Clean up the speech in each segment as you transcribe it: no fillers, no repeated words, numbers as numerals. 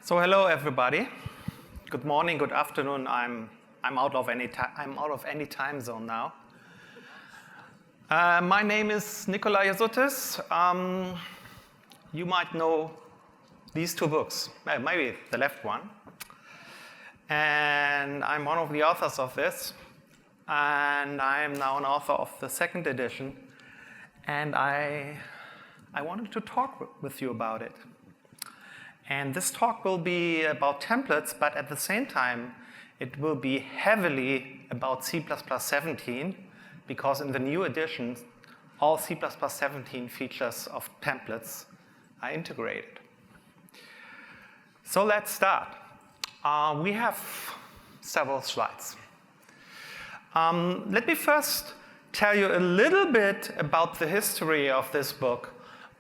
So hello everybody. Good morning, good afternoon. I'm out of any time zone now. My name is Nicolai Josuttis. You might know these two books, maybe the left one. And I'm one of the authors of this. And I am now an author of the second edition. And I wanted to talk with you about it. And this talk will be about templates, but at the same time, it will be heavily about C++17, because in the new editions, all C++17 features of templates are integrated. So let's start. We have several slides. Let me first tell you a little bit about the history of this book.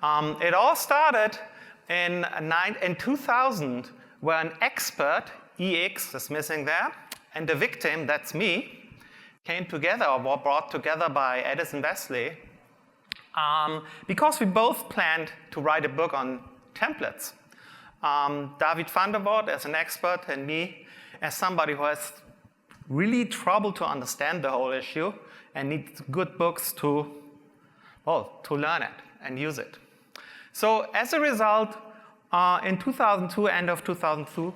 It all started in 2000, where an expert, EX is missing there, and a victim, that's me, came together, or were brought together by Edison Wesley, because we both planned to write a book on templates. David van der Voort as an expert, and me as somebody who has really trouble to understand the whole issue and needs good books to learn it and use it. So as a result, in 2002, end of 2002,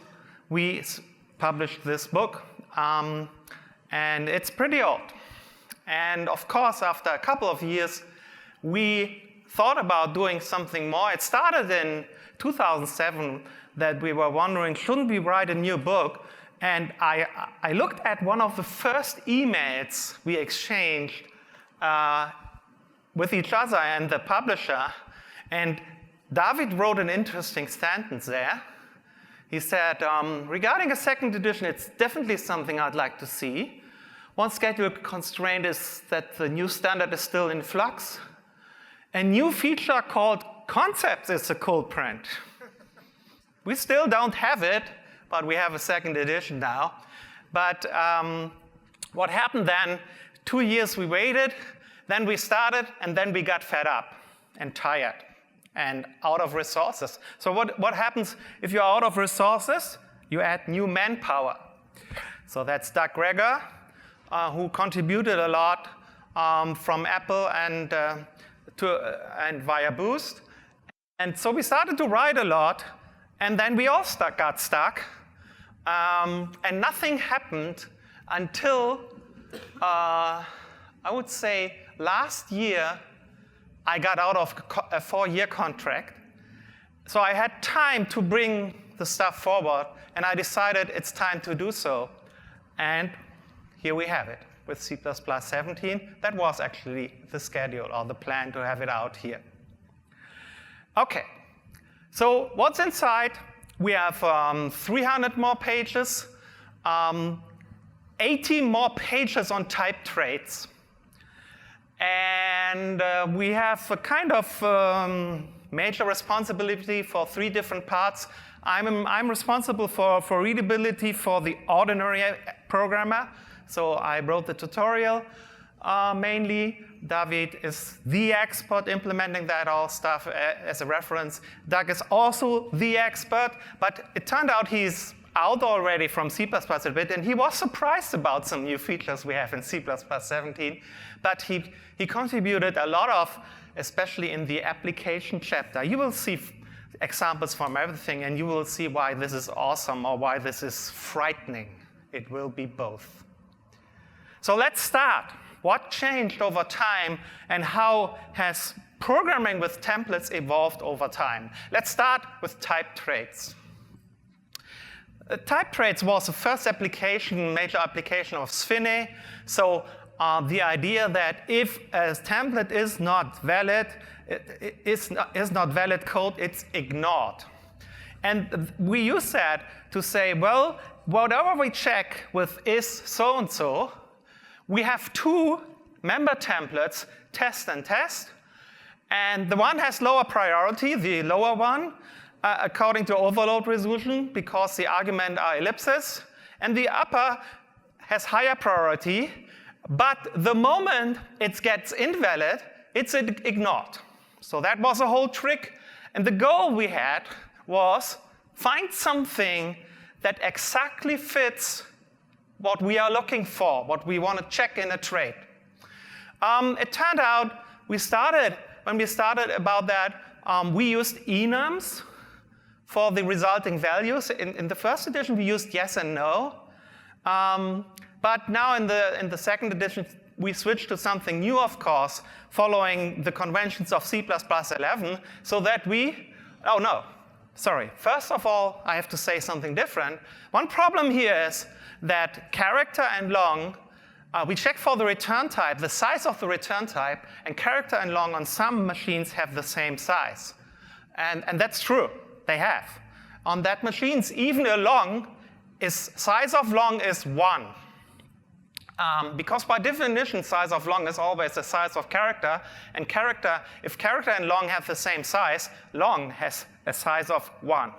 we published this book, and it's pretty old. And of course, after a couple of years, we thought about doing something more. It started in 2007 that we were wondering, shouldn't we write a new book? And I looked at one of the first emails we exchanged with each other and the publisher, and David wrote an interesting sentence there. He said, regarding a second edition, it's definitely something I'd like to see. One schedule constraint is that the new standard is still in flux. A new feature called concepts is a cold print. We still don't have it, but we have a second edition now. But what happened then, 2 years we waited, then we started, and then we got fed up and tired and out of resources. So what happens if you're out of resources? You add new manpower. So that's Doug Greger, who contributed a lot from Apple and via Boost. And so we started to write a lot, and then we all got stuck. And nothing happened until, I would say, last year, I got out of a 4-year contract. So I had time to bring the stuff forward, and I decided it's time to do so. And here we have it with C++17. That was actually the schedule or the plan to have it out here. Okay, so what's inside? We have 300 more pages, 80 more pages on type traits. And we have a kind of major responsibility for 3 different parts. I'm responsible for readability for the ordinary programmer. So I wrote the tutorial mainly. David is the expert implementing that all stuff as a reference. Doug is also the expert, but it turned out he's out already from C++ a bit, and he was surprised about some new features we have in C++17, but he contributed a lot of, especially in the application chapter. You will see examples from everything, and you will see why this is awesome or why this is frightening. It will be both. So let's start. What changed over time, and how has programming with templates evolved over time? Let's start with type traits. Type traits was the first major application of Sphene. So the idea that if a template is not valid, is not valid code, it's ignored. And we use that to say, well, whatever we check with is so-and-so, we have 2 member templates, test and test. And the one has lower priority, the lower one, according to overload resolution, because the argument are ellipses, and the upper has higher priority, but the moment it gets invalid, it's ignored. So that was a whole trick, and the goal we had was find something that exactly fits what we are looking for, what we want to check in a trait. It turned out when we started about that, we used enums for the resulting values. In the first edition, we used yes and no. But now in the second edition, we switched to something new, of course, following the conventions of C++11, so that First of all, I have to say something different. One problem here is that character and long, we check for the return type, the size of the return type, and character and long on some machines have the same size. And that's true, they have. On that machines, even a long size of long is 1. Because by definition, size of long is always the size of character, and if character and long have the same size, long has a size of 1.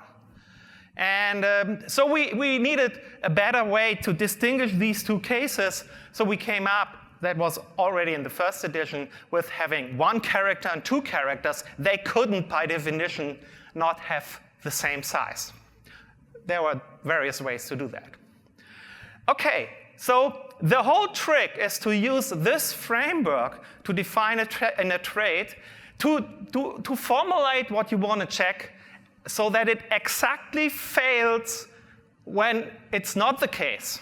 And so we needed a better way to distinguish these two cases, so we came up, that was already in the first edition, with having 1 character and 2 characters. They couldn't, by definition, not have the same size. There were various ways to do that. Okay, so the whole trick is to use this framework to define in a trait, to formulate what you want to check so that it exactly fails when it's not the case.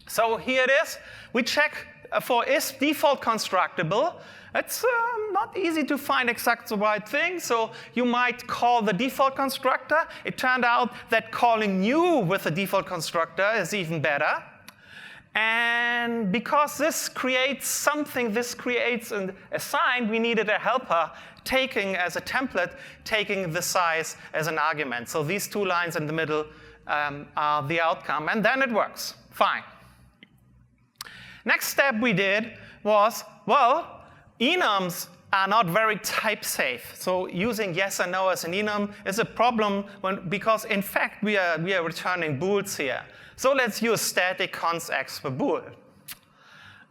So here it is. We check for is default constructible. It's not easy to find exactly the right thing, so you might call the default constructor. It turned out that calling new with the default constructor is even better. And because this creates something, this creates a sign, we needed a helper taking as a template, taking the size as an argument. So these 2 lines in the middle are the outcome, and then it works. Fine. Next step we did was, enums are not very type safe. So using yes and no as an enum is a problem because in fact we are returning bools here. So let's use static const x per bool.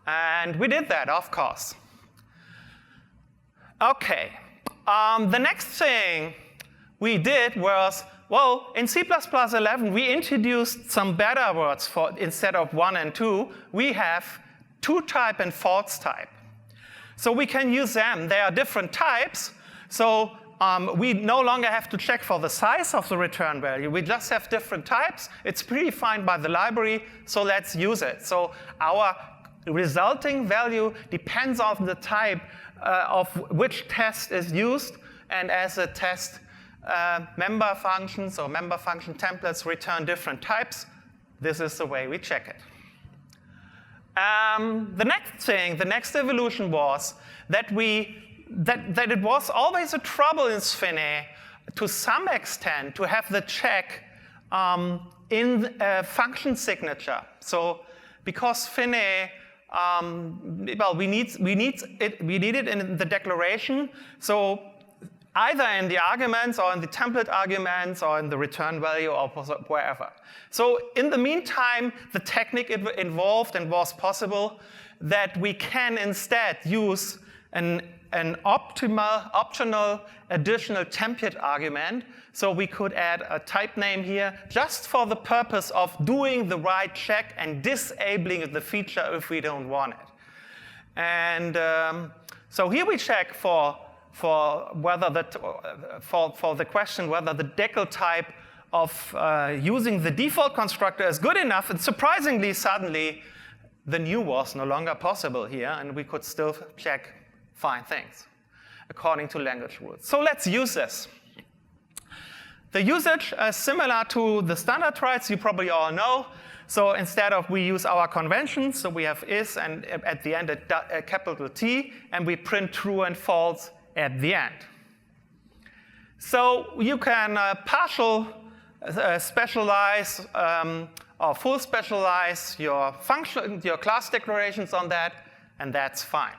And we did that, of course. Okay, the next thing we did was, in C++11 we introduced some better words for instead of 1 and 2, we have toType and falseType. So we can use them. They are different types. So we no longer have to check for the size of the return value. We just have different types. It's predefined by the library, so let's use it. So our resulting value depends on the type of which test is used. And as a test, member functions or member function templates return different types. This is the way we check it. The next evolution was that it was always a trouble in Sphinx to some extent to have the check in a function signature. So because Sphinx, we need it in the declaration. So either in the arguments or in the template arguments or in the return value or wherever. So in the meantime, the technique involved and was possible that we can instead use an optional additional template argument. So we could add a type name here just for the purpose of doing the right check and disabling the feature if we don't want it. And so here we check for whether for the question whether the decal type of using the default constructor is good enough, and surprisingly, suddenly, the new was no longer possible here, and we could still check fine things according to language rules. So let's use this. The usage is similar to the standard traits you probably all know. So instead of we use our conventions, so we have is and at the end a capital T, and we print true and false at the end. So you can partial specialize or full specialize your function, your class declarations on that, and that's fine.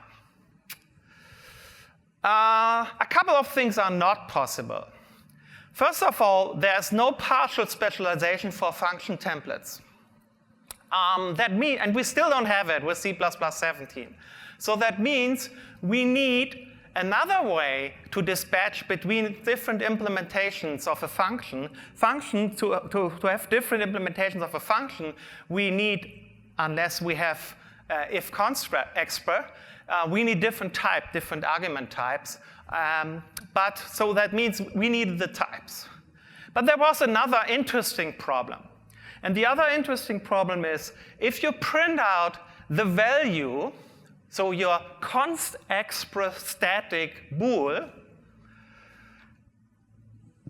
A couple of things are not possible. First of all, there's no partial specialization for function templates. And we still don't have it with C++17. So that means we need another way to dispatch between different implementations of a function. To have different implementations of a function, we need, unless we have if construct expr, we need different argument types. So that means we need the types. But there was another interesting problem. And the other interesting problem is if you print out the value, so your const expr static bool,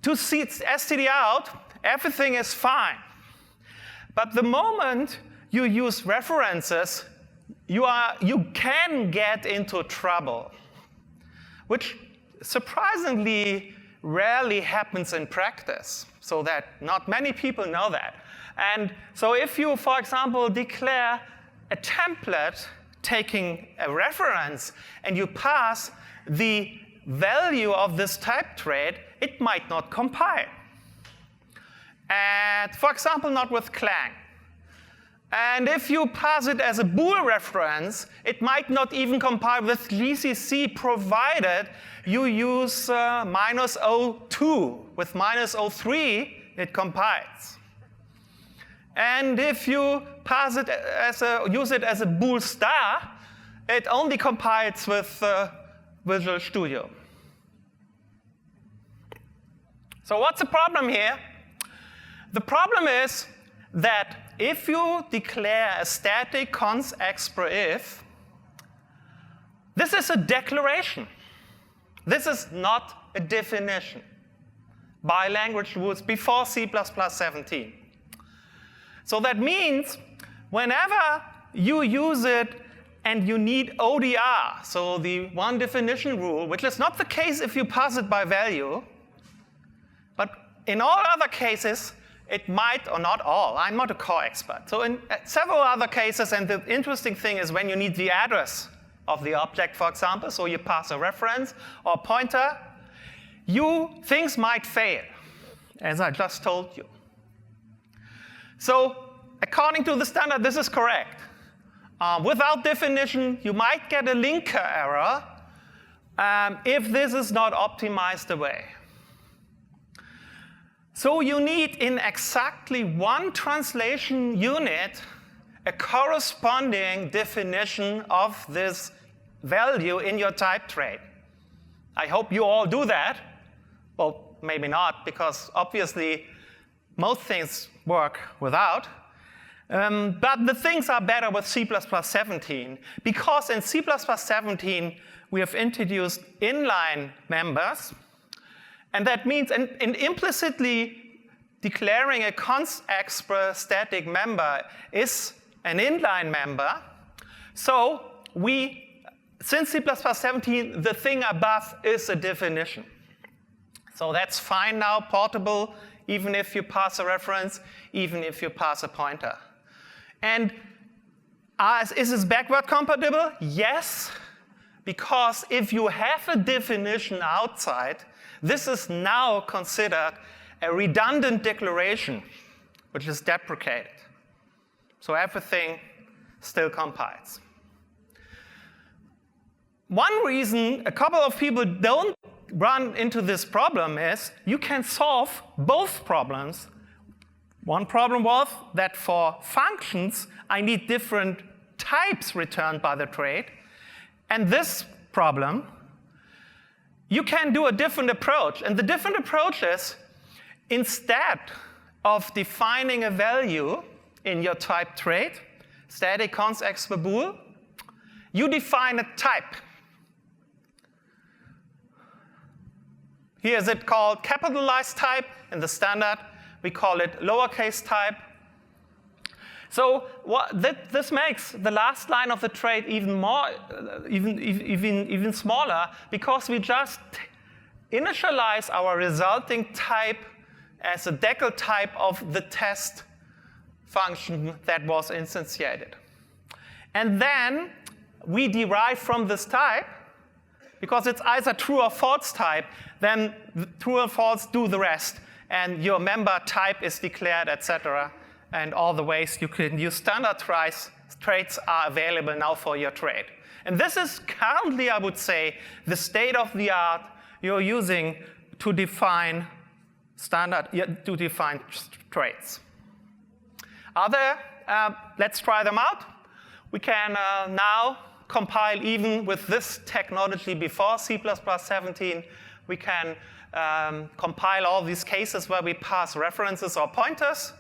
to see std out, everything is fine. But the moment you use references, you can get into trouble, which surprisingly rarely happens in practice, so that not many people know that. And so if you, for example, declare a template taking a reference and you pass the value of this type trait, it might not compile. And for example, not with Clang. And if you pass it as a bool reference, it might not even compile with GCC, provided you use -02. With -03, it compiles. And if you pass it use it as a bool star, it only compiles with Visual Studio. So what's the problem here? The problem is that if you declare a static const expr if, this is a declaration. This is not a definition by language rules before C++17. So that means whenever you use it and you need ODR, so the one definition rule, which is not the case if you pass it by value, but in all other cases, it might, or not all, I'm not a core expert. So in several other cases, and the interesting thing is when you need the address of the object, for example, so you pass a reference or pointer, things might fail, as I just told you. So according to the standard, this is correct. Without definition, you might get a linker error if this is not optimized away. So you need in exactly one translation unit a corresponding definition of this value in your type trait. I hope you all do that. Well, maybe not, because obviously most things work without. But the things are better with C++17, because in C++17 we have introduced inline members. And that means, and implicitly declaring a const expr static member is an inline member. So since C++17, the thing above is a definition. So that's fine now, portable, even if you pass a reference, even if you pass a pointer. And is this backward compatible? Yes, because if you have a definition outside, this is now considered a redundant declaration, which is deprecated. So everything still compiles. One reason a couple of people don't run into this problem is you can solve both problems. One problem was that for functions, I need different types returned by the trait. And this problem, you can do a different approach. And the different approach is, instead of defining a value in your type trait, static const expr bool, you define a type. Here is it called capitalized type. In the standard, we call it lowercase type. So this makes the last line of the trait even smaller, because we just initialize our resulting type as a decal type of the test function that was instantiated. And then we derive from this type, because it's either true or false type, then true or false do the rest. And your member type is declared, etc. And all the ways you can use standard traits are available now for your trait. And this is currently, I would say, the state of the art you're using to define traits. Let's try them out. We can now compile even with this technology before C++17. We can compile all these cases where we pass references or pointers.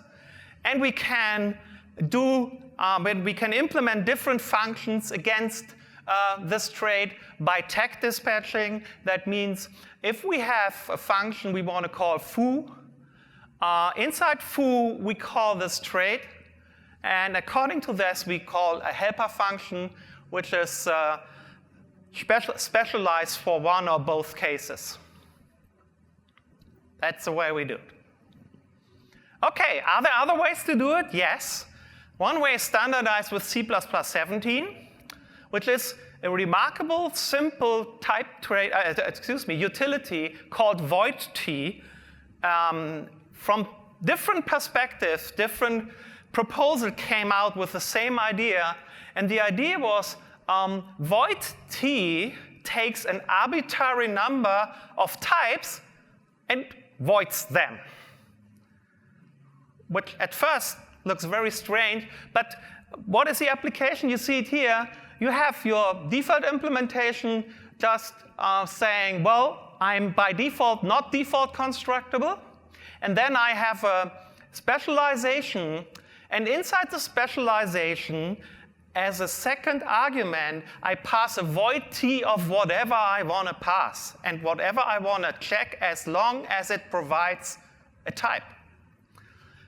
And we can implement different functions against this trait by tag dispatching. That means if we have a function we want to call foo, inside foo we call this trait, and according to this we call a helper function which is specialized for one or both cases. That's the way we do it. Okay, are there other ways to do it? Yes. One way is standardized with C++17, which is a remarkable, simple type trait, utility called VoidType. From different perspectives, different proposals came out with the same idea, and the idea was VoidType takes an arbitrary number of types and voids them, which at first looks very strange, but what is the application? You see it here. You have your default implementation just saying, well, I'm by default not default constructible, and then I have a specialization, and inside the specialization, as a second argument, I pass a void t of whatever I want to pass, and whatever I want to check as long as it provides a type.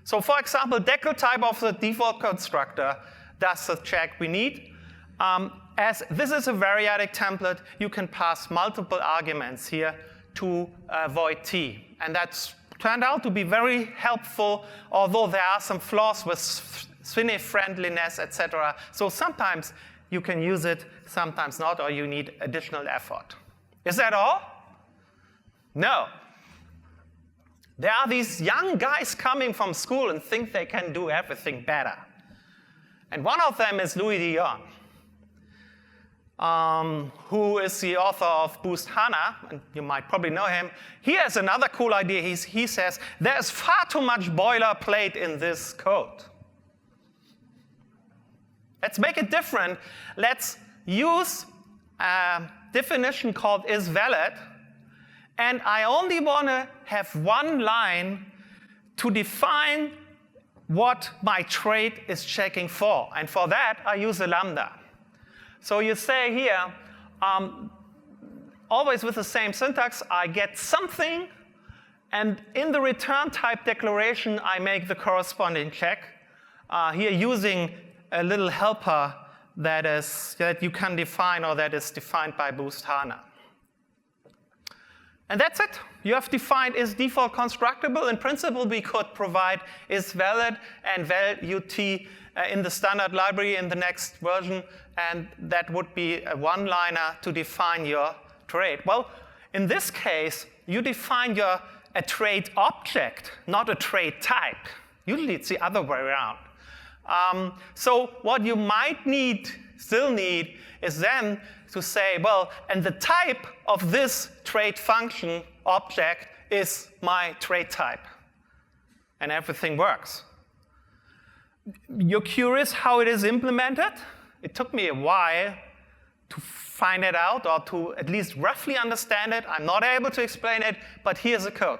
So for example, decal type of the default constructor does the check we need. As this is a variadic template, you can pass multiple arguments here to void t. And that's turned out to be very helpful, although there are some flaws with SWINE friendliness, etc. So sometimes you can use it, sometimes not, or you need additional effort. Is that all? No. There are these young guys coming from school and think they can do everything better. And one of them is Louis de Jong, who is the author of Boost Hana, and you might probably know him. He has another cool idea. He says, there's far too much boilerplate in this code. Let's make it different. Let's use a definition called isValid, and I only want to have one line to define what my trait is checking for. And for that, I use a lambda. So you say here, always with the same syntax, I get something, and in the return type declaration, I make the corresponding check. Here using a little helper that you can define, or that is defined by Boost Hana. And that's it. You have defined is default constructible. In principle, we could provide is valid and val-ut in the standard library in the next version, and that would be a one-liner to define your trait. Well, in this case, you define a trait object, not a trait type. Usually it's the other way around. So what you might still need is then to say, well, and the type of this trait function object is my trait type. And everything works. You're curious how it is implemented? It took me a while to find it out, or to at least roughly understand it. I'm not able to explain it, but here's the code.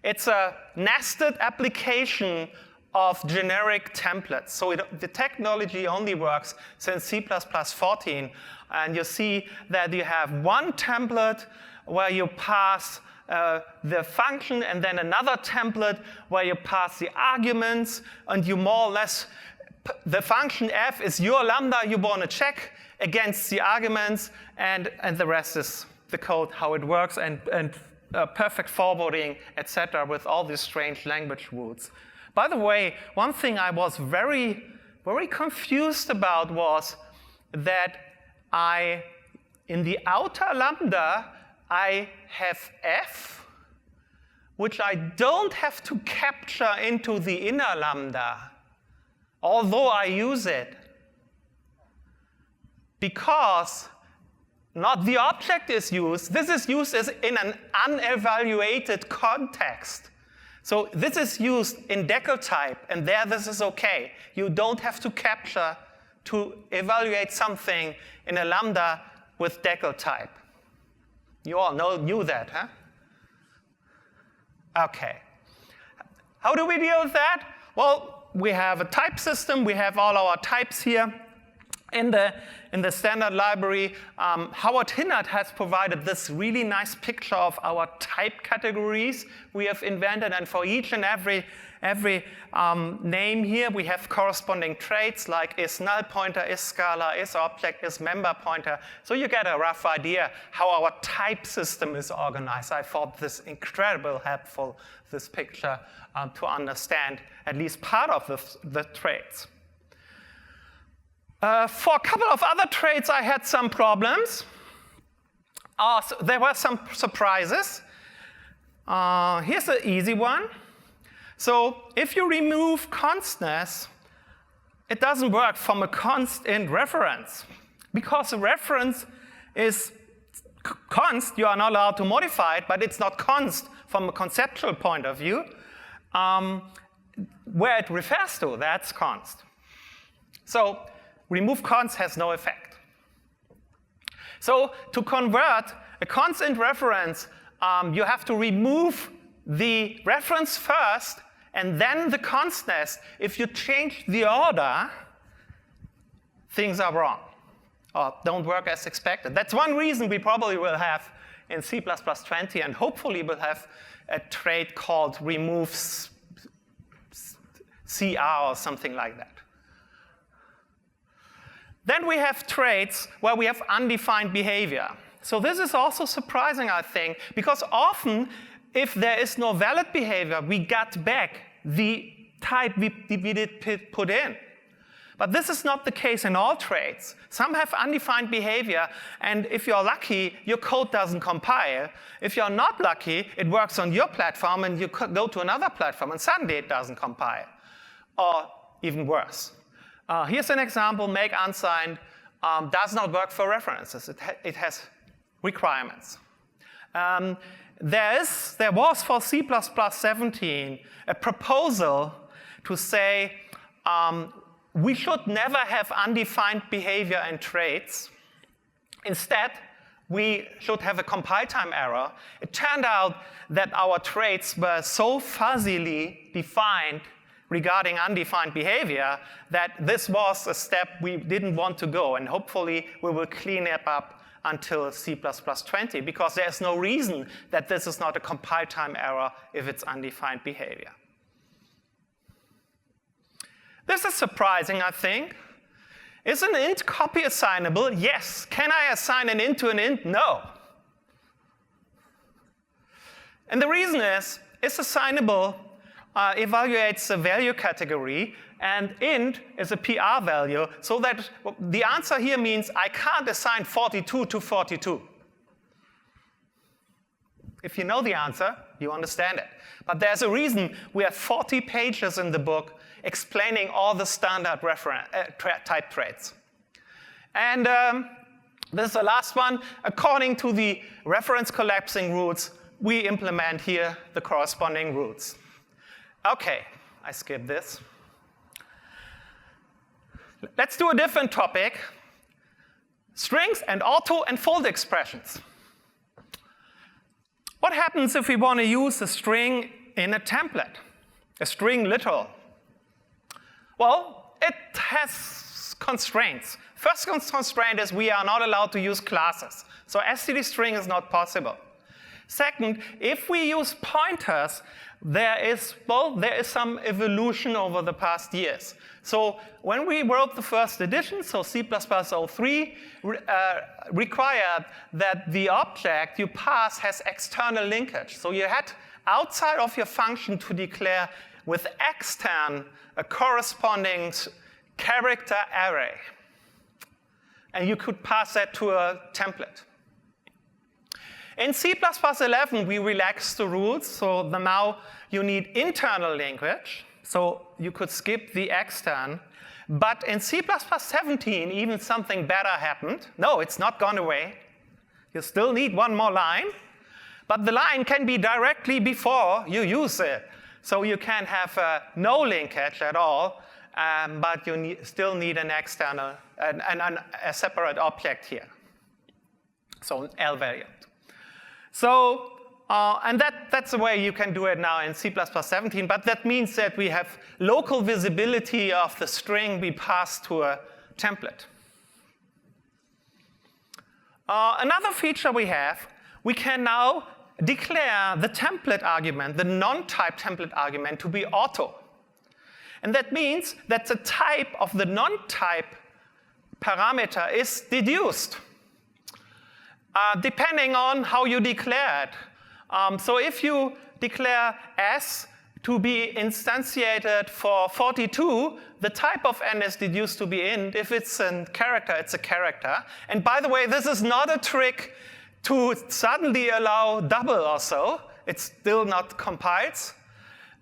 It's a nested application of generic templates. So the technology only works since C++14. And you see that you have one template where you pass the function, and then another template where you pass the arguments, and you more or less, the function f is your lambda you want to check against the arguments, and the rest is the code, how it works, and perfect forwarding, etc., with all these strange language rules. By the way, one thing I was very, very confused about was that in the outer lambda, I have f, which I don't have to capture into the inner lambda, although I use it. because not the object is used. This is used as in an unevaluated context. So this is used in decal type, and there this is okay. You don't have to capture to evaluate something in a lambda with decal type. You all knew that, huh? Okay. How do we deal with that? Well, we have a type system. We have all our types here. In the standard library, Howard Hinnert has provided this really nice picture of our type categories we have invented. And for each and every name here, we have corresponding traits like is null pointer, is scalar, is object, is member pointer. So you get a rough idea how our type system is organized. I thought this incredibly helpful, this picture, to understand at least part of the traits. For a couple of other traits, I had some problems. So there were some surprises. Here's an easy one. So if you remove constness, it doesn't work from a const int reference. Because a reference is const, you are not allowed to modify it, but it's not const from a conceptual point of view. Where it refers to, that's const. So remove const has no effect. So to convert a const int reference, you have to remove the reference first and then the constness. If you change the order, things are wrong or don't work as expected. That's one reason we probably will have in C++20, and hopefully we'll have a trait called remove CR or something like that. Then we have traits where we have undefined behavior. So this is also surprising, I think, because often if there is no valid behavior, we get back the type we did put in. But this is not the case in all traits. Some have undefined behavior, and if you're lucky, your code doesn't compile. If you're not lucky, it works on your platform, and you go to another platform, and suddenly it doesn't compile. Or even worse. Here's an example, make unsigned does not work for references. It has requirements. There was for C++17 a proposal to say we should never have undefined behavior in traits. Instead, we should have a compile time error. It turned out that our traits were so fuzzily defined regarding undefined behavior that this was a step we didn't want to go, and hopefully we will clean it up until C++20, because there's no reason that this is not a compile time error if it's undefined behavior. This is surprising, I think. Is an int copy assignable? Yes. Can I assign an int to an int? No. And the reason is, it's assignable evaluates a value category, and int is a PR value, so that the answer here means I can't assign 42 to 42. If you know the answer, you understand it. But there's a reason we have 40 pages in the book explaining all the standard type traits. And this is the last one. According to the reference collapsing rules, we implement here the corresponding rules. Okay, I skipped this. Let's do a different topic. Strings and auto and fold expressions. What happens if we want to use a string in a template? A string literal? Well, it has constraints. First constraint is we are not allowed to use classes. So std string is not possible. Second, if we use pointers, there is some evolution over the past years. So when we wrote the first edition, so C++03 required that the object you pass has external linkage. So you had outside of your function to declare with extern a corresponding character array. And you could pass that to a template. In C++11, we relaxed the rules, so now you need internal linkage. So you could skip the extern. But in C++17, even something better happened. No, it's not gone away. You still need one more line. But the line can be directly before you use it. So you can have no linkage at all, but you still need an external, a separate object here. So an L variant. So, and that's the way you can do it now in C++17, but that means that we have local visibility of the string we pass to a template. Another feature we can now declare the template argument, the non-type template argument, to be auto. And that means that the type of the non-type parameter is deduced, depending on how you declare it. So if you declare S to be instantiated for 42, the type of n is deduced to be int. If it's a character, it's a character. And by the way, this is not a trick to suddenly allow double or so. It still not compiles.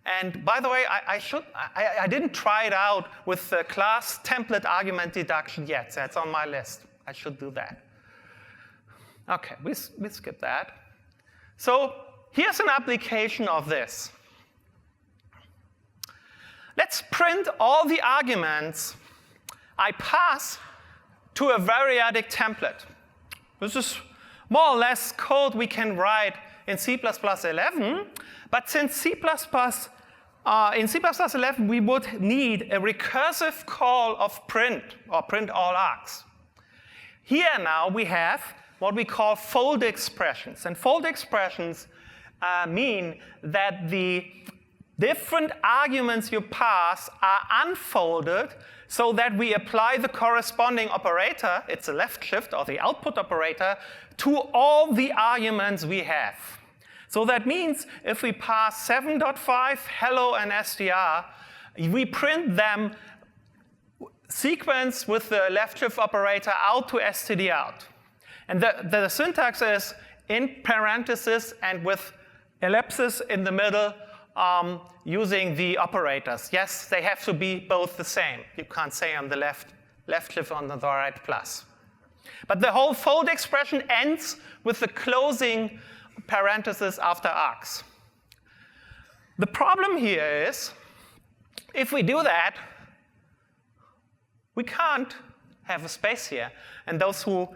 And by the way, I didn't try it out with the class template argument deduction yet. That's on my list. I should do that. OK, we skip that. So here's an application of this. Let's print all the arguments I pass to a variadic template. This is more or less code we can write in C++11, but since in C++11 we would need a recursive call of print, or print all args. Here now we have what we call fold expressions. And fold expressions mean that the different arguments you pass are unfolded so that we apply the corresponding operator, it's a left shift or the output operator, to all the arguments we have. So that means if we pass 7.5, hello, and str, we print them sequence with the left shift operator out to stdout. And the syntax is in parentheses and with ellipses in the middle, using the operators. Yes, they have to be both the same. You can't say on the left shift on the right plus. But the whole fold expression ends with the closing parentheses after args. The problem here is, if we do that, we can't have a space here. And those who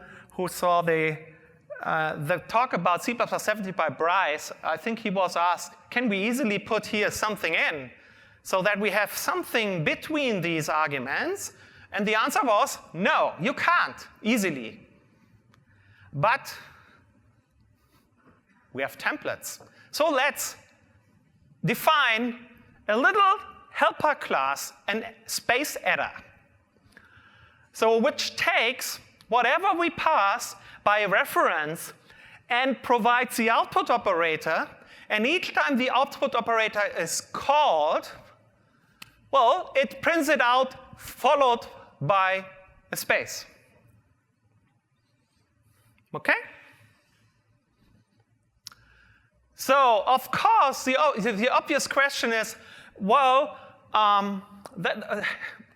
saw the talk about C++70 by Bryce, I think he was asked, can we easily put here something in so that we have something between these arguments? And the answer was, no, you can't easily. But we have templates. So let's define a little helper class, and space adder. So which takes whatever we pass by reference and provides the output operator. And each time the output operator is called, well, it prints it out followed by a space. OK? So of course, the obvious question is, well,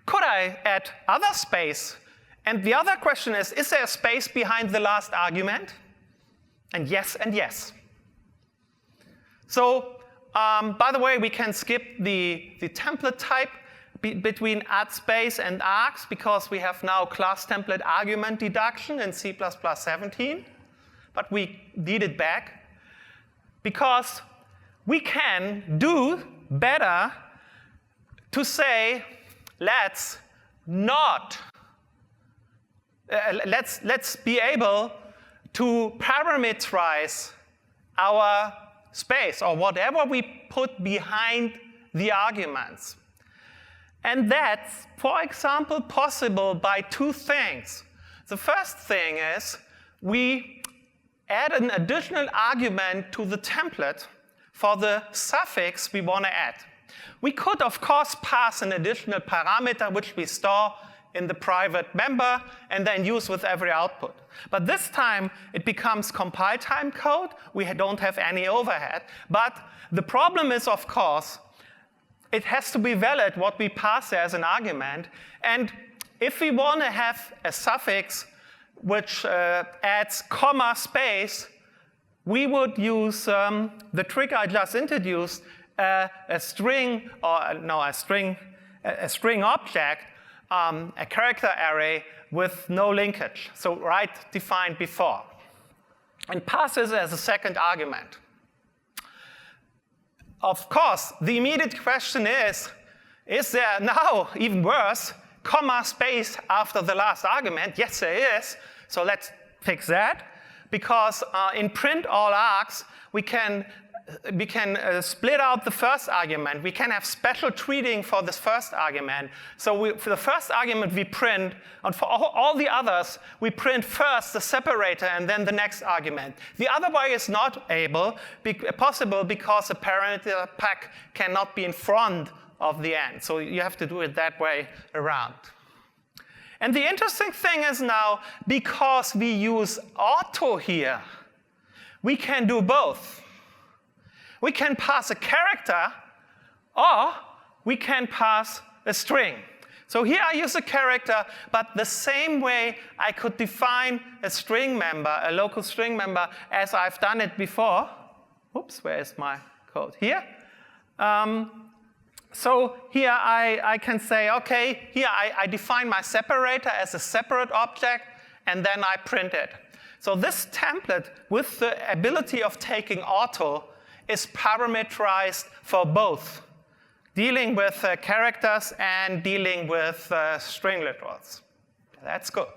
could I add other space? And the other question is there a space behind the last argument? And yes and yes. So by the way, we can skip the template type between add space and args because we have now class template argument deduction in C++17. But we need it back because we can do better to say, let's be able to parameterize our space or whatever we put behind the arguments. And that's, for example, possible by two things. The first thing is we add an additional argument to the template for the suffix we want to add. We could, of course, pass an additional parameter which we store in the private member and then use with every output. But this time, it becomes compile time code. We don't have any overhead. But the problem is, of course, it has to be valid what we pass as an argument. And if we want to have a suffix which adds comma space, we would use the trick I just introduced, a string object, a character array with no linkage. So right defined before. And passes as a second argument. Of course, the immediate question is there now, even worse, comma space after the last argument? Yes, there is. So let's fix that. Because in print all args, we can split out the first argument. We can have special treating for this first argument. So for the first argument we print, and for all the others, we print first the separator and then the next argument. The other way is not possible because a parameter pack cannot be in front of the end. So you have to do it that way around. And the interesting thing is now, because we use auto here, we can do both. We can pass a character, or we can pass a string. So here I use a character, but the same way I could define a string member, a local string member, as I've done it before. Oops, where is my code? Here. So here I can say, okay, here I define my separator as a separate object, and then I print it. So this template, with the ability of taking auto, is parameterized for both, dealing with characters and dealing with string literals. That's good.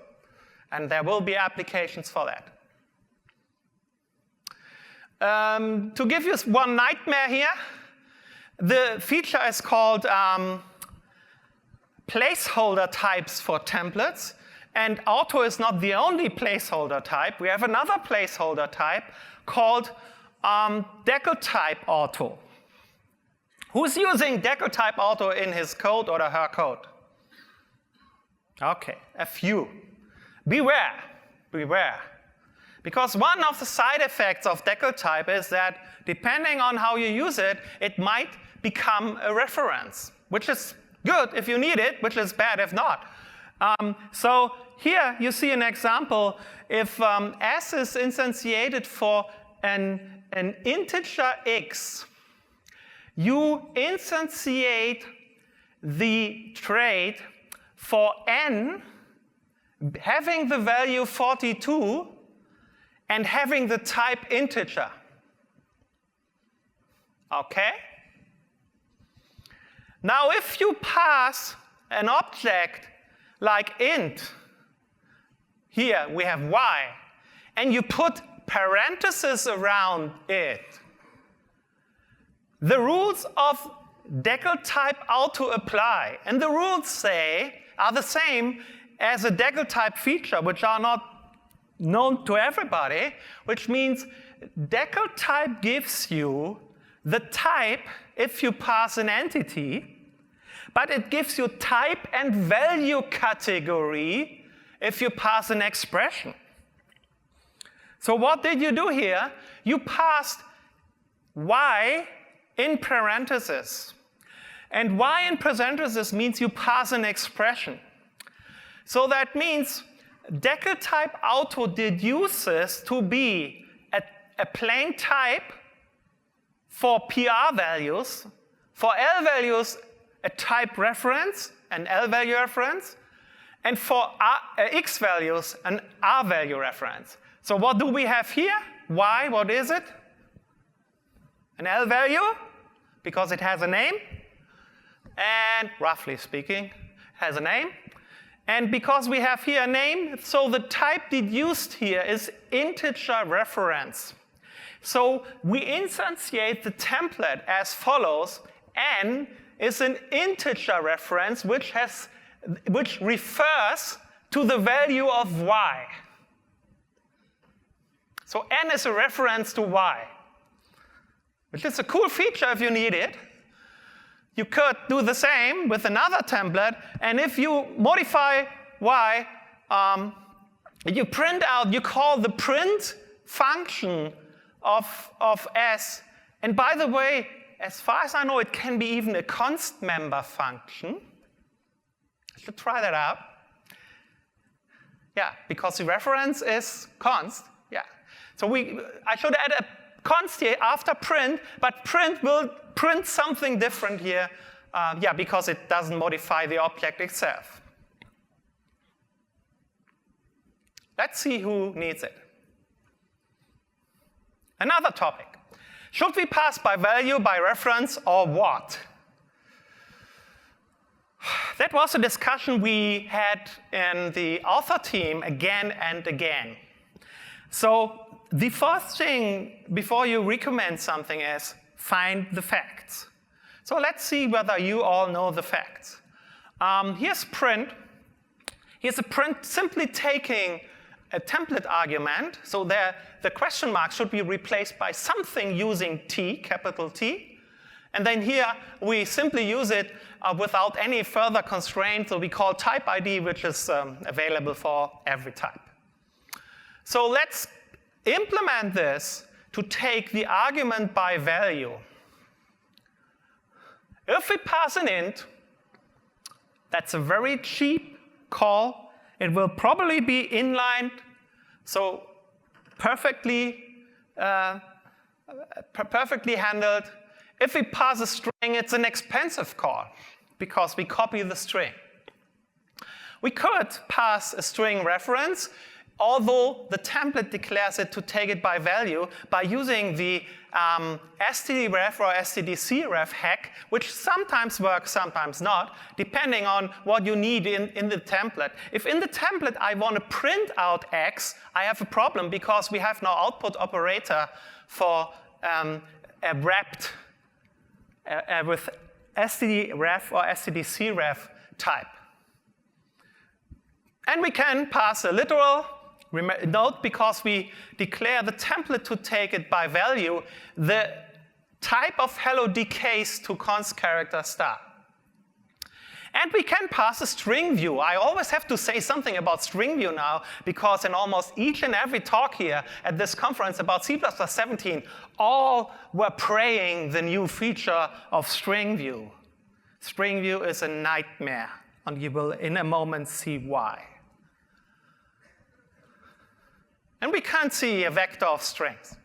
And there will be applications for that. To give you one nightmare here, the feature is called placeholder types for templates. And auto is not the only placeholder type. We have another placeholder type called DeckelType auto. Who's using DeckelType auto in his code or her code? Okay, a few. Beware, beware. Because one of the side effects of DeckelType is that depending on how you use it, it might become a reference, which is good if you need it, which is bad if not. So here you see an example. If S is instantiated for an integer x, you instantiate the trait for n having the value 42 and having the type integer. Okay? Now if you pass an object like int, here we have y, and you put parentheses around it, the rules of DeckelType auto apply. And the rules are the same as a DeckelType feature, which are not known to everybody, which means DeckelType gives you the type if you pass an entity, but it gives you type and value category if you pass an expression. So what did you do here? You passed y in parentheses. And y in parentheses means you pass an expression. So that means DeckelType auto deduces to be a plain type for PR values, for L values a type reference, an L value reference, and for X values an R value reference. So what do we have here? Y, what is it? An L value, because it has a name, and roughly speaking, has a name. And because we have here a name, so the type deduced here is integer reference. So we instantiate the template as follows. N is an integer reference which refers to the value of y. So n is a reference to y, which is a cool feature if you need it. You could do the same with another template, and if you modify y, you print out, you call the print function of s. And by the way, as far as I know, it can be even a const member function. I should try that out. Yeah, because the reference is const. Yeah. So I should add a const here after print, but print will print something different here. Yeah, because it doesn't modify the object itself. Let's see who needs it. Another topic. Should we pass by value, by reference, or what? That was a discussion we had in the author team again and again. So the first thing before you recommend something is find the facts. So let's see whether you all know the facts. Here's print. Here's a print simply taking a template argument. So there, the question mark should be replaced by something using T, capital T. And then here, we simply use it without any further constraint. So we call type ID, which is available for every type. So let's implement this to take the argument by value. If we pass an int, that's a very cheap call. It will probably be inlined, so perfectly handled. If we pass a string, it's an expensive call because we copy the string. We could pass a string reference, although the template declares it to take it by value by using the stdref or stdcref hack, which sometimes works, sometimes not, depending on what you need in the template. If in the template I want to print out x, I have a problem because we have no output operator for a wrapped with stdref or stdcref type. And we can pass a literal. Note, because we declare the template to take it by value, the type of hello decays to const character star. And we can pass a string view. I always have to say something about string view now, because in almost each and every talk here at this conference about C++17, all were praying the new feature of string view. String view is a nightmare, and you will in a moment see why. And we can't see a vector of strings,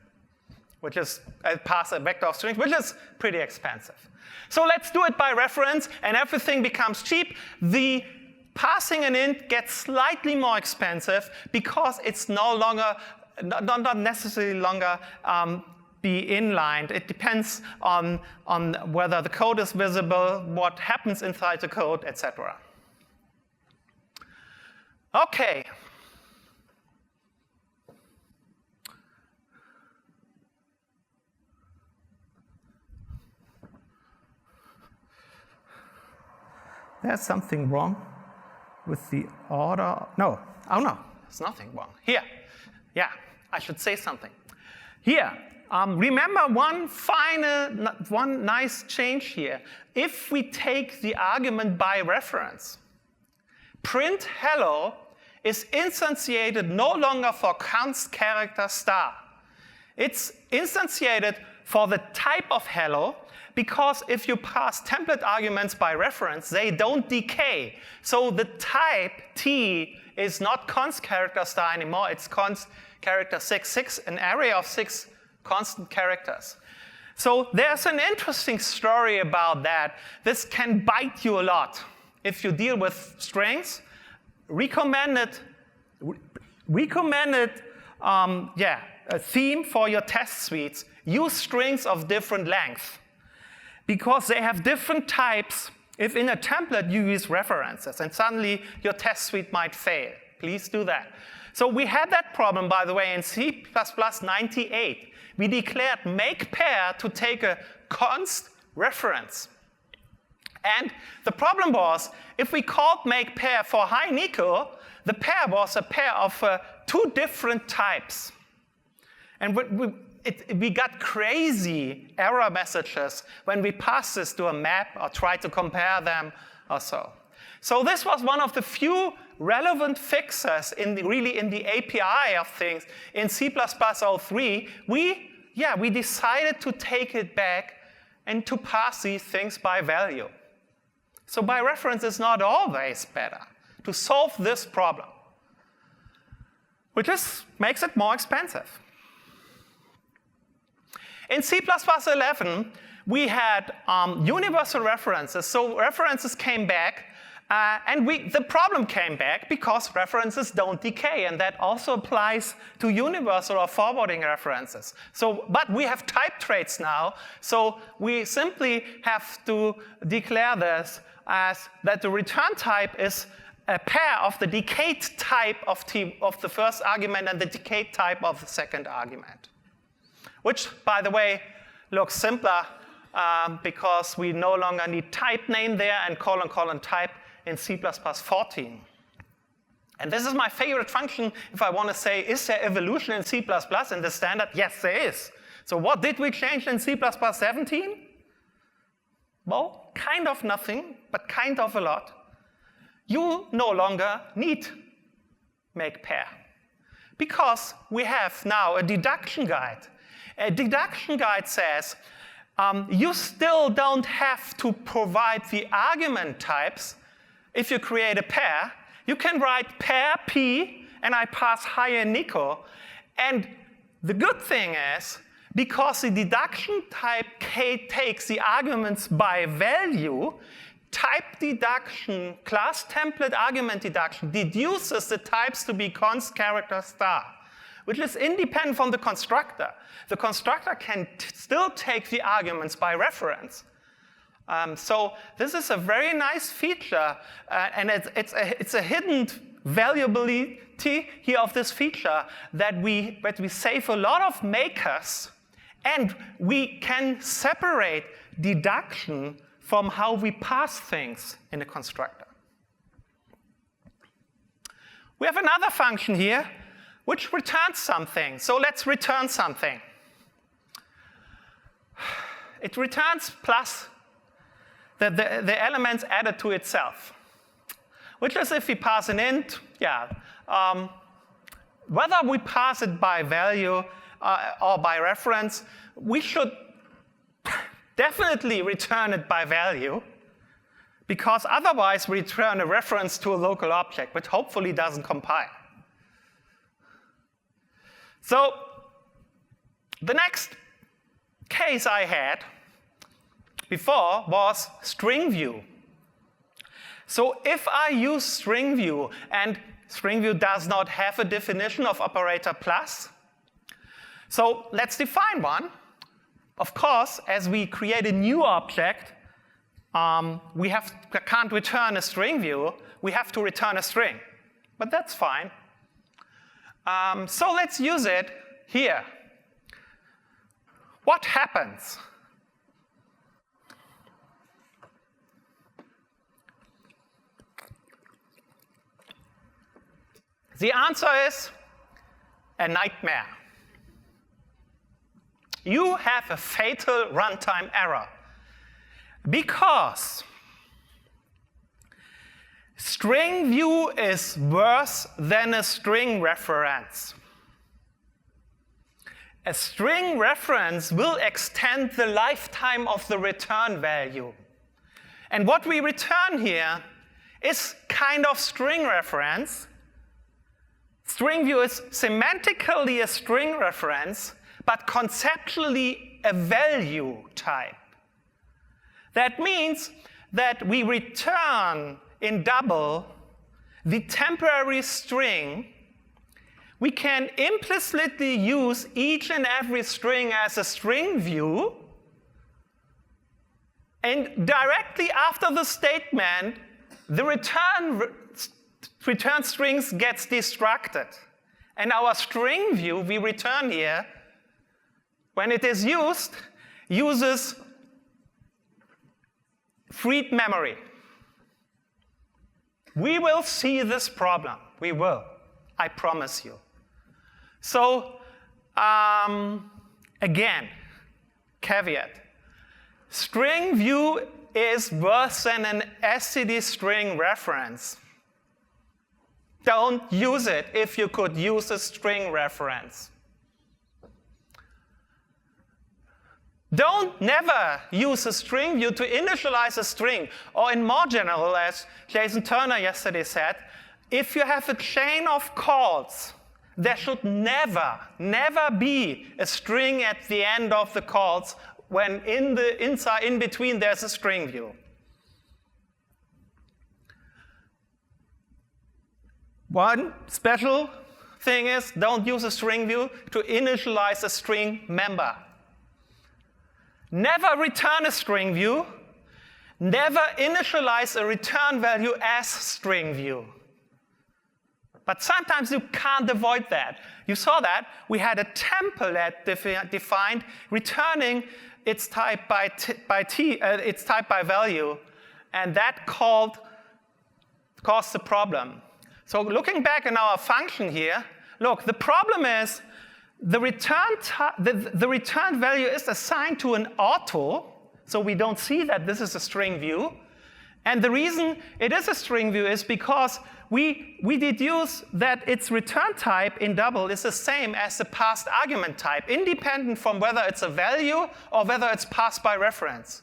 which is pass a vector of strings, which is pretty expensive. So let's do it by reference, and everything becomes cheap. The passing an int gets slightly more expensive because it's no longer, not necessarily longer be inlined. It depends on whether the code is visible, what happens inside the code, etc. Okay. There's something wrong with the order. No, oh no, there's nothing wrong. Here, yeah, I should say something. Here, remember one nice change here. If we take the argument by reference, print hello is instantiated no longer for const character star. It's instantiated for the type of hello, because if you pass template arguments by reference, they don't decay. So the type T is not const character star anymore, it's const character 6, an array of 6 constant characters. So there's an interesting story about that. This can bite you a lot if you deal with strings. Recommended a theme for your test suites. Use strings of different length, because they have different types. If in a template you use references, and suddenly your test suite might fail. Please do that. So we had that problem, by the way, in C++ 98. We declared make pair to take a const reference. And the problem was, if we called make pair for hi Nico, the pair was a pair of 2 different types. And we got crazy error messages when we passed this to a map or tried to compare them or so. So this was one of the few relevant fixes in the API of things in C++ 03. We decided to take it back and to pass these things by value. So by reference is not always better to solve this problem, which just makes it more expensive. In C++11, we had universal references. So references came back, and the problem came back because references don't decay, and that also applies to universal or forwarding references. But we have type traits now, so we simply have to declare this as that the return type is a pair of the decayed type of the first argument and the decayed type of the second argument. Which, by the way, looks simpler because we no longer need type name there and : type in C++14. And this is my favorite function if I want to say, is there evolution in C++ in the standard? Yes, there is. So what did we change in C++17? Well, kind of nothing, but kind of a lot. You no longer need make pair because we have now a deduction guide. A deduction guide says you still don't have to provide the argument types if you create a pair. You can write pair P, and I pass hi and Nico. And the good thing is, because the deduction type K takes the arguments by value, type deduction, class template argument deduction, deduces the types to be const character star, which is independent from the constructor. The constructor can still take the arguments by reference. So this is a very nice feature, and it's a hidden valuability here of this feature that we save a lot of makers, and we can separate deduction from how we pass things in a constructor. We have another function here which returns something. So let's return something. It returns plus the elements added to itself, which is if we pass an int, whether we pass it by value or by reference, we should definitely return it by value, because otherwise we return a reference to a local object, which hopefully doesn't compile. So the next case I had before was string view. So if I use string view, and string view does not have a definition of operator plus, so let's define one. Of course, as we create a new object, we can't return a string view. We have to return a string. But that's fine. So let's use it here. What happens? The answer is a nightmare. You have a fatal runtime error because string view is worse than a string reference. A string reference will extend the lifetime of the return value. And what we return here is kind of string reference. String view is semantically a string reference, but conceptually a value type. That means that we return in double the temporary string. We can implicitly use each and every string as a string view, and directly after the statement, the return strings gets destructed. And our string view we return here, when it is used, uses freed memory. We will see this problem. We will. I promise you. So, again, caveat. String view is worse than an std string reference. Don't use it if you could use a string reference. Don't never use a string view to initialize a string. Or in more general, as Jason Turner yesterday said, if you have a chain of calls, there should never be a string at the end of the calls when in between there's a string view. One special thing is, don't use a string view to initialize a string member. Never return a string view. Never initialize a return value as string view. But sometimes you can't avoid that. You saw that. We had a template defined returning its type by its type by value, and that caused the problem. So looking back in our function here, look, the problem is the return value is assigned to an auto, so we don't see that this is a string view. And the reason it is a string view is because we deduce that its return type in double is the same as the passed argument type, independent from whether it's a value or whether it's passed by reference.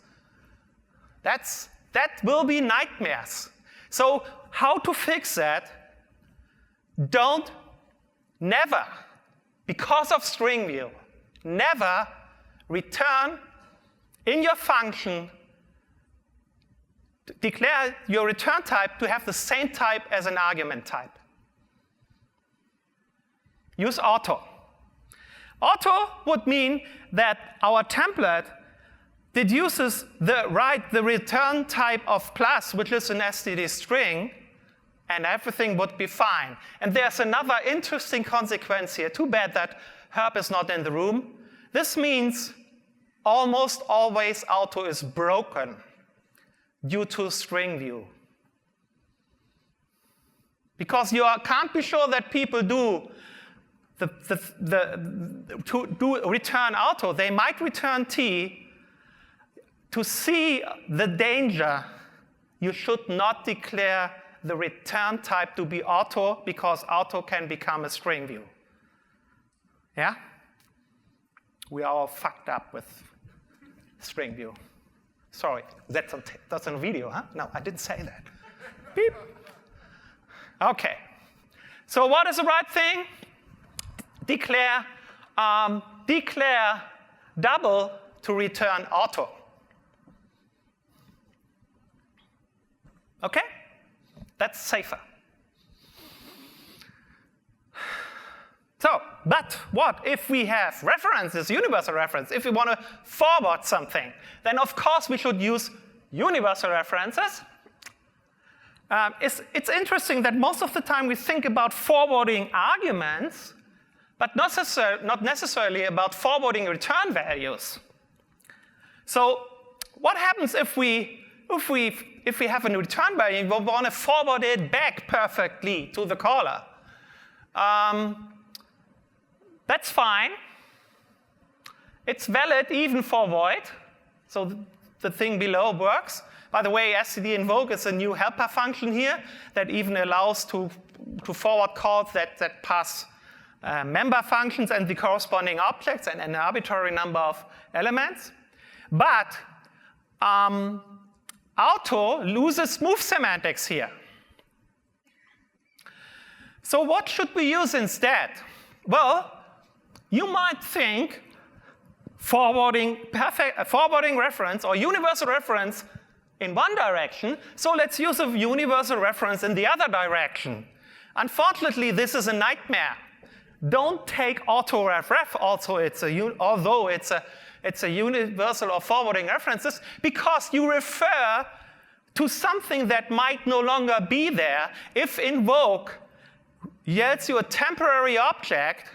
That will be nightmares. So how to fix that? Never, because of string view, never return in your function, declare your return type to have the same type as an argument type. Use auto. Auto would mean that our template deduces the return type of plus, which is an std string, and everything would be fine. And there's another interesting consequence here. Too bad that Herb is not in the room. This means almost always auto is broken due to string view. Because you can't be sure that people do return auto. They might return t. To see the danger, you should not declare the return type to be auto, because auto can become a string view. Yeah? We are all fucked up with string view. Sorry, that's on video, huh? No, I didn't say that. Beep. Okay. So what is the right thing? Declare double to return auto. Okay? That's safer. So, but what if we have references, universal reference? If we want to forward something, then of course we should use universal references. It's interesting that most of the time we think about forwarding arguments, but not necessarily about forwarding return values. So what happens if we have a return value and we want to forward it back perfectly to the caller? That's fine. It's valid even for void. So the thing below works. By the way, std invoke is a new helper function here that even allows to forward calls that pass member functions and the corresponding objects and an arbitrary number of elements. But auto loses smooth semantics here. So what should we use instead? Well, you might think forwarding reference or universal reference in one direction, so let's use a universal reference in the other direction. Unfortunately, this is a nightmare. Don't take auto-ref also, although it's a universal or forwarding references, because you refer to something that might no longer be there. If invoke yields you a temporary object,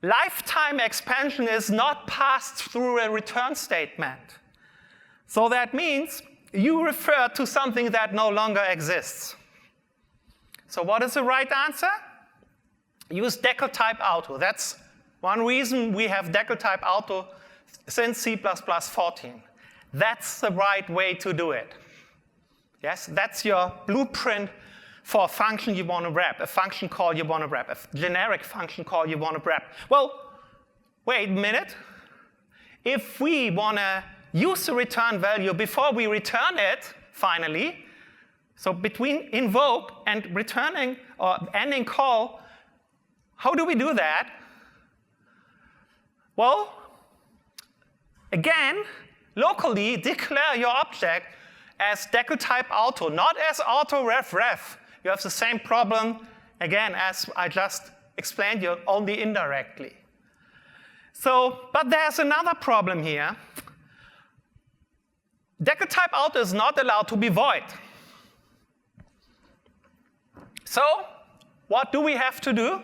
lifetime expansion is not passed through a return statement. So that means you refer to something that no longer exists. So what is the right answer? Use decal type auto. That's one reason we have decal type auto since C++14. That's the right way to do it. Yes, that's your blueprint for a function you want to wrap, a function call you want to wrap, a generic function call you want to wrap. Well, wait a minute. if we want to use the return value before we return it, finally, so between invoke and returning or ending call, how do we do that? Well, again, locally declare your object as DeckelType auto, not as auto ref. You have the same problem, again, as I just explained you, only indirectly. So, but there's another problem here. DeckelType auto is not allowed to be void. So, what do we have to do?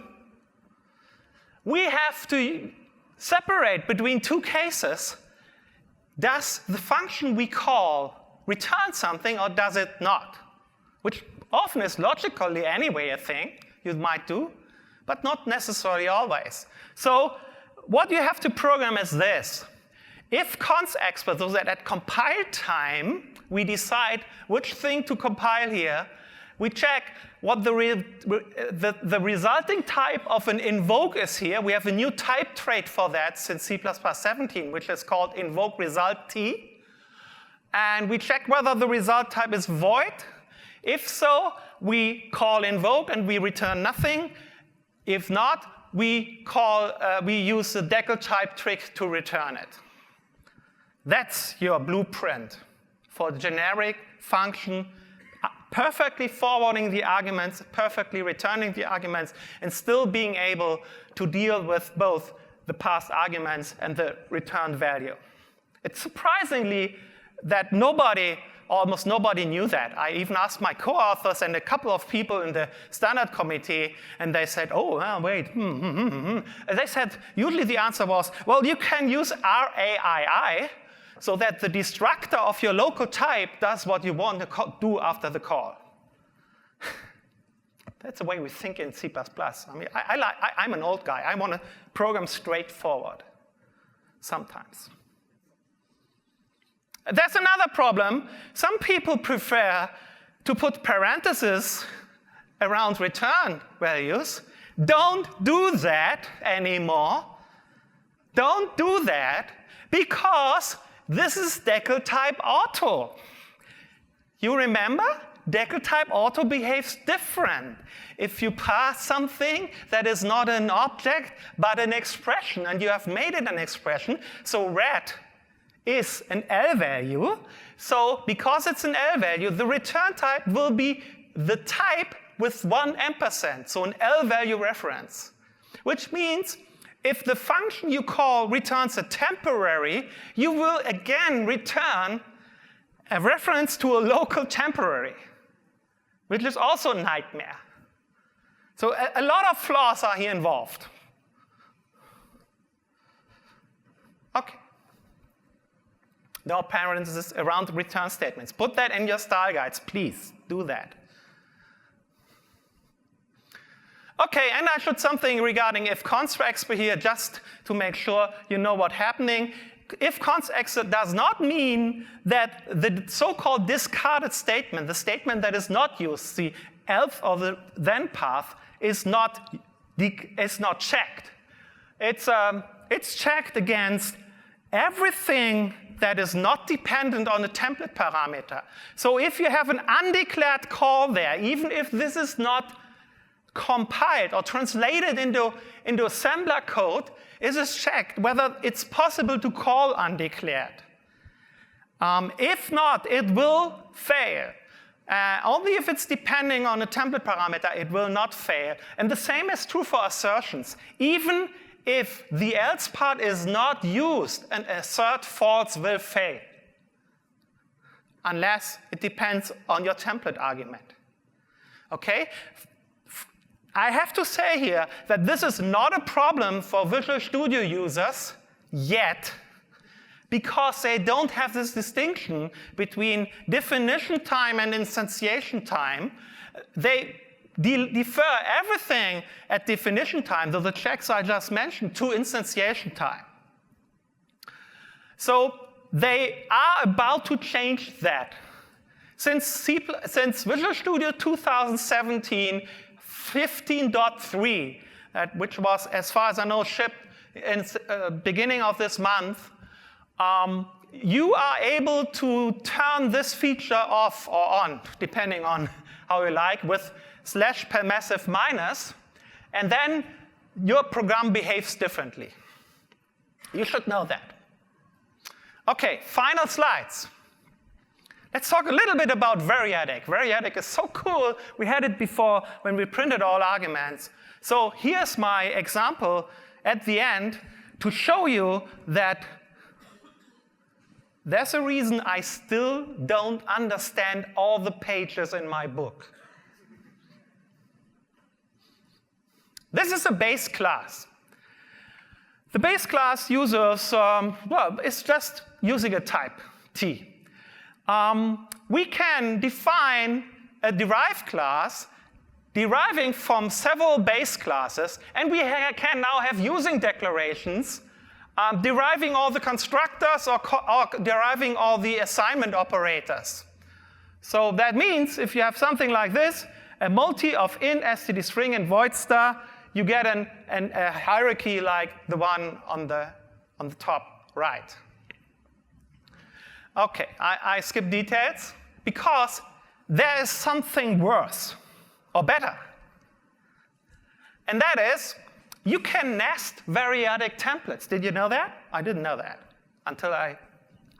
We have to separate between two cases. Does the function we call return something or does it not? Which often is logically anyway a thing you might do, but not necessarily always. So what you have to program is this. If const expert, so that at compile time we decide which thing to compile here, we check what the resulting type of an invoke is here. We have a new type trait for that since C++17, which is called invoke result t. And we check whether the result type is void. If so, we call invoke and we return nothing. If not, we use the DeckelType trick to return it. That's your blueprint for the generic function, perfectly forwarding the arguments, perfectly returning the arguments, and still being able to deal with both the passed arguments and the returned value. It's surprisingly that almost nobody knew that. I even asked my co-authors and a couple of people in the standard committee, and they said, oh, wait. And they said, usually the answer was, well, you can use RAII, so that the destructor of your local type does what you want to do after the call. That's the way we think in C++. I mean, I'm an old guy. I want to program straightforward sometimes. There's another problem. Some people prefer to put parentheses around return values. Don't do that anymore. Don't do that because this is DeckelType auto. You remember? DeckelType auto behaves different. If you pass something that is not an object but an expression, and you have made it an expression, so red is an L value. So because it's an L value, the return type will be the type with 1 ampersand, so an L value reference. Which means if the function you call returns a temporary, you will again return a reference to a local temporary, which is also a nightmare. So a lot of flaws are here involved. Okay. No parentheses around return statements. Put that in your style guides, please. Do that. Okay, and I should something regarding if const expert here, just to make sure you know what's happening. If const expert does not mean that the so-called discarded statement, the statement that is not used, the else or the then path, is not checked. It's checked against everything that is not dependent on a template parameter. So if you have an undeclared call there, even if this is not compiled or translated into assembler code, it is checked whether it's possible to call undeclared. If not, it will fail. Only if it's depending on a template parameter, it will not fail. And the same is true for assertions. Even if the else part is not used, an assert false will fail, unless it depends on your template argument. Okay? I have to say here that this is not a problem for Visual Studio users yet, because they don't have this distinction between definition time and instantiation time. They defer everything at definition time, so the checks I just mentioned, to instantiation time. So they are about to change that. Since Visual Studio 2017, 15.3, which was, as far as I know, shipped in the beginning of this month, you are able to turn this feature off or on, depending on how you like, with /permissive minus, and then your program behaves differently. You should know that. Okay, final slides. Let's talk a little bit about variadic. Variadic is so cool. We had it before when we printed all arguments. So here's my example at the end to show you that there's a reason I still don't understand all the pages in my book. This is a base class. The base class uses, well, it's just using a type, T. We can define a derived class deriving from several base classes, and we can now have using declarations deriving all the constructors or deriving all the assignment operators. So that means if you have something like this, a multi of int, std string, and void star, you get a hierarchy like the one on the top right. Okay, I skip details because there is something worse or better. And that is, you can nest variadic templates. Did you know that? I didn't know that until I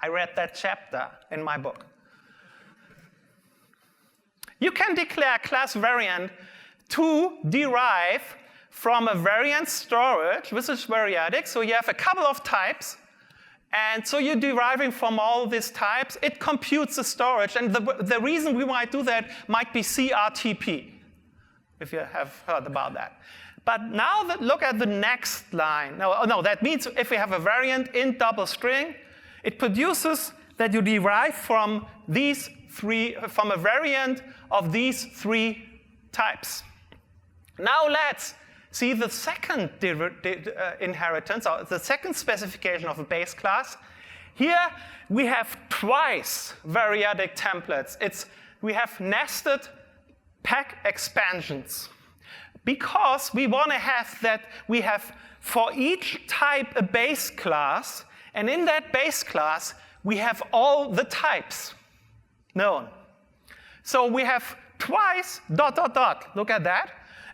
read that chapter in my book. You can declare class variant to derive from a variant storage, which is variadic. So you have a couple of types. And so you're deriving from all these types. It computes the storage. And the reason we might do that might be CRTP, if you have heard about that. But now look at the next line. No, that means if we have a variant int double string, it produces that you derive from these three, from a variant of these three types. Now let's see the second inheritance, or the second specification of a base class. Here we have twice variadic templates. We have nested pack expansions. Because we want to have that we have for each type a base class, and in that base class we have all the types known. So we have twice ... Look at that.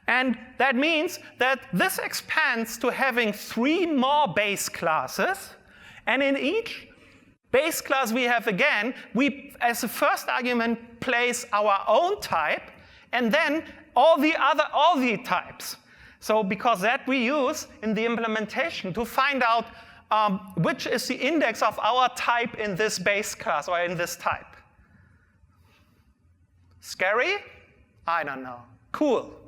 And that means that this expands to having 3 more base classes. And in each base class we have, again, we, as a first argument, place our own type, and then all the types. So because that we use in the implementation to find out which is the index of our type in this base class or in this type. Scary? I don't know. Cool.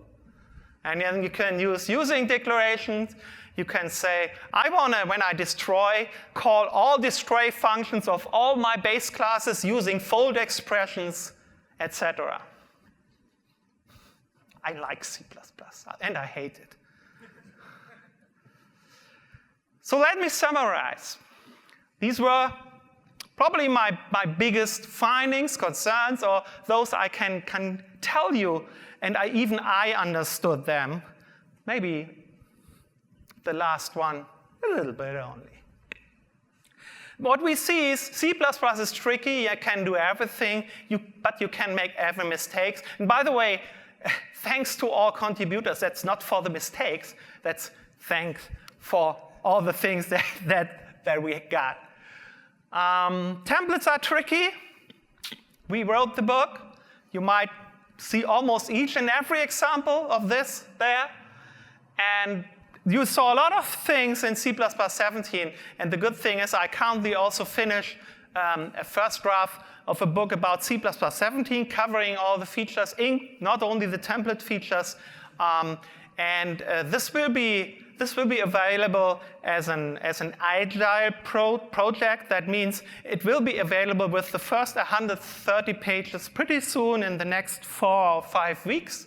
And then you can use using declarations. You can say, I want to, when I destroy, call all destroy functions of all my base classes using fold expressions, etc. I like C++, and I hate it. So let me summarize. These were probably my biggest findings, concerns, or those I can tell you, and I understood them. Maybe the last one, a little bit only. What we see is C++ is tricky. You can do everything, but you can make every mistake. And by the way, thanks to all contributors, that's not for the mistakes. That's thanks for all the things that we got. Templates are tricky. We wrote the book. You might see almost each and every example of this there. And you saw a lot of things in C++ 17. And the good thing is I currently also finished a first draft of a book about C++ 17, covering all the features, not only the template features. This will be available as an agile project. That means it will be available with the first 130 pages pretty soon in the next 4 or 5 weeks.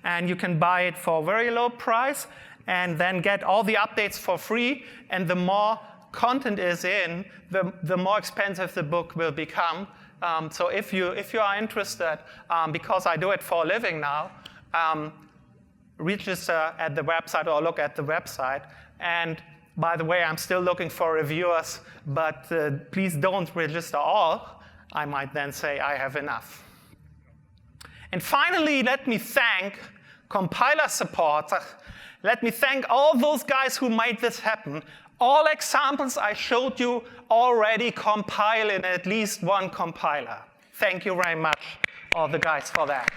And you can buy it for a very low price and then get all the updates for free. And the more content is in, the more expensive the book will become. So if you are interested, because I do it for a living now, register at the website or look at the website. And By the way, I'm still looking for reviewers, but please don't register all. I might then say I have enough. And finally, let me thank compiler support. Let me thank all those guys who made this happen. All examples I showed you already compile in at least one compiler. Thank you very much, all the guys, for that.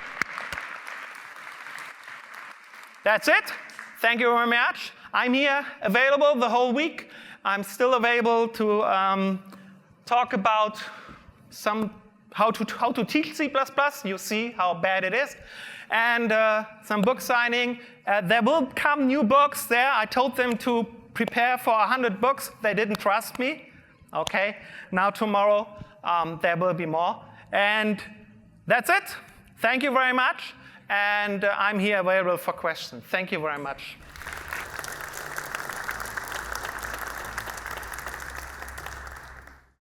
That's it. Thank you very much. I'm here, available the whole week. I'm still available to talk about how to teach C++. You see how bad it is. And some book signing. There will come new books there. I told them to prepare for 100 books. They didn't trust me. Okay. Now tomorrow there will be more. And that's it. Thank you very much. And I'm here available for questions. Thank you very much.